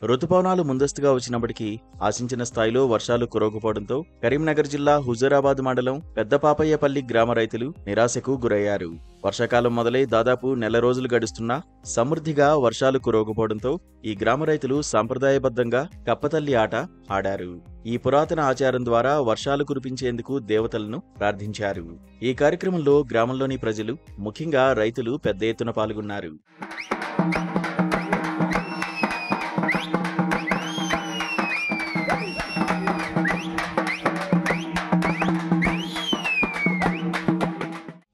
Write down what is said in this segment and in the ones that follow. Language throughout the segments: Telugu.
రుతుపవనాలు ముందస్తుగా వచ్చినప్పటికీ ఆశించిన స్థాయిలో వర్షాలు కురవకపోవడంతో కరీంనగర్ జిల్లా హుజూరాబాద్ మండలం పెద్దపాపయ్యపల్లి గ్రామ రైతులు నిరాశకు గురయ్యారు. వర్షాకాలం మొదలై దాదాపు నెల రోజులు గడుస్తున్నా సమృద్ధిగా వర్షాలు కురవకపోవడంతో ఈ గ్రామ రైతులు సాంప్రదాయబద్ధంగా కప్పతల్లి ఆట ఆడారు. ఈ పురాతన ఆచారం ద్వారా వర్షాలు కురిపించేందుకు దేవతలను ప్రార్థించారు. ఈ కార్యక్రమంలో గ్రామంలోని ప్రజలు, ముఖ్యంగా రైతులు పెద్ద ఎత్తున పాల్గొన్నారు.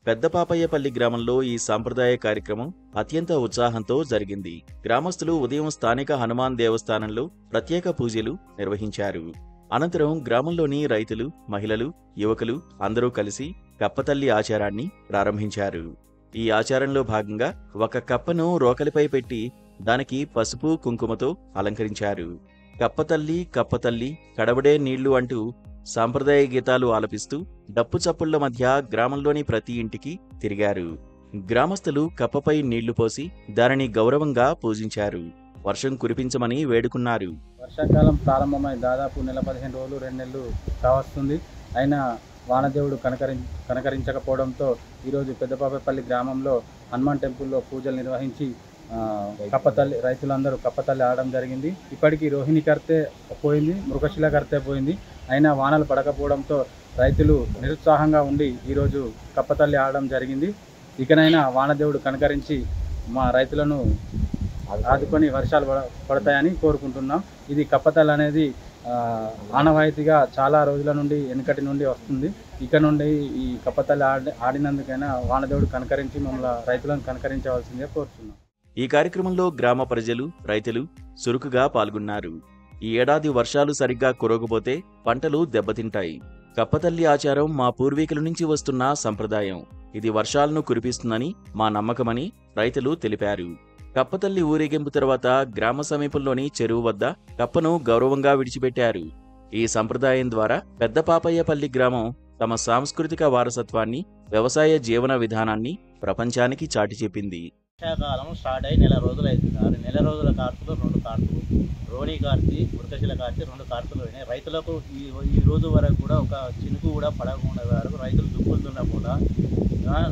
పెద్దపాపయ్యపల్లి గ్రామంలో ఈ సాంప్రదాయ కార్యక్రమం అత్యంత ఉత్సాహంతో జరిగింది. గ్రామస్తులు ఉదయం స్థానిక హనుమాన్ దేవస్థానంలో ప్రత్యేక పూజలు నిర్వహించారు. అనంతరం గ్రామంలోని రైతులు, మహిళలు, యువకులు అందరూ కలిసి కప్పతల్లి ఆచారాన్ని ప్రారంభించారు. ఈ ఆచారంలో భాగంగా ఒక కప్పను రోకలిపై పెట్టి దానికి పసుపు, కుంకుమతో అలంకరించారు. కప్పతల్లి కప్పతల్లి కడబడే నీళ్లు అంటూ సాంప్రదాయ గీతాలు ఆలపిస్తూ డప్పు చప్పుళ్ల మధ్య గ్రామంలోని ప్రతి ఇంటికి తిరిగారు. గ్రామస్తులు కప్పపై నీళ్లు పోసి దానిని గౌరవంగా పూజించారు. వర్షం కురిపించమని వేడుకున్నారు. వర్షాకాలం ప్రారంభమై దాదాపు నెల 15 రోజులు 2 నెలలు కావస్తుంది. అయినా వానదేవుడు కనకరించకపోవడంతో ఈరోజు పెద్దపాపయ్యపల్లి గ్రామంలో హనుమాన్ టెంపుల్లో పూజలు నిర్వహించి కప్పతల్లి రైతులందరూ కప్పతల్లి ఆడడం జరిగింది. ఇప్పటికీ రోహిణి కర్తే పోయింది, మృగశిల కర్తే పోయింది. అయినా వానలు పడకపోవడంతో రైతులు నిరుత్సాహంగా ఉండి ఈరోజు కప్పతల్లి ఆడడం జరిగింది. ఇకనైనా వానదేవుడు కనకరించి మా రైతులను ఆదుకొని వర్షాలు పడతాయని కోరుకుంటున్నాం. ఇది కప్పతల్లి అనేది ఆనవాయితీగా చాలా రోజుల నుండి వెనుకటి నుండి వస్తుంది. ఇక నుండి ఈ కప్పతల్లి ఆడినందుకైనా వానదేవుడు కనకరించి మమ్మల్ని రైతులను కనకరించవలసిందిగా కోరుతున్నాం. ఈ కార్యక్రమంలో గ్రామ ప్రజలు, రైతులు చురుకుగా పాల్గొన్నారు. ఈ ఏడాది వర్షాలు సరిగ్గా కురవకపోతే పంటలు దెబ్బతింటాయి. కప్పతల్లి ఆచారం మా పూర్వీకుల నుంచి వస్తున్న సంప్రదాయం. ఇది వర్షాలను కురిపిస్తుందని మా నమ్మకమని రైతులు తెలిపారు. కప్పతల్లి ఊరేగింపు తర్వాత గ్రామ సమీపంలోని చెరువు వద్ద కప్పను గౌరవంగా విడిచిపెట్టారు. ఈ సంప్రదాయం ద్వారా పెద్దపాపయ్యపల్లి గ్రామం తమ సాంస్కృతిక వారసత్వాన్ని, వ్యవసాయ జీవన విధానాన్ని ప్రపంచానికి చాటి చెప్పింది. వర్షాకాలం స్టార్ట్ అయ్యి నెల రోజులు అవుతుంది. 6 నెల రోజుల కార్తులు 2 కార్తులు, రోణి కార్తీ, మృగశిల కార్తీ 2 కార్తులు అయినాయి. రైతులకు ఈ రోజు వరకు కూడా ఒక చినుకు కూడా పడకుండా వరకు రైతులు దుక్కులు దున్నకుండా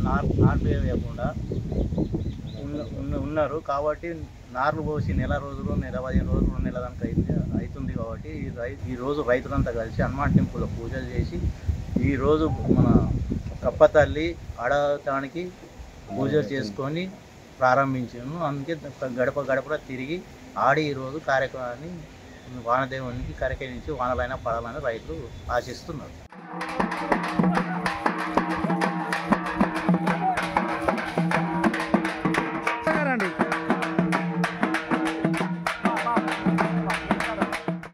నాట్లు వేయకుండా ఉన్నారు. కాబట్టి నార్లు పోసి నెల రోజులు, నెల 15 రోజులు, 2 నెలల దాకా అవుతుంది. కాబట్టి ఈ రోజు రైతులంతా కలిసి హనుమాన్ టెంపుల్లో పూజలు చేసి ఈరోజు మన కప్పతల్లి ఆడటానికి పూజలు చేసుకొని ప్రారంభించాను. అందుకే గడప గడప తిరిగి ఆడి ఈరోజు కార్యక్రమాన్ని వానదేవునికి కరకరించి వానలైనా పడాలని రైతులు ఆశిస్తున్నారు.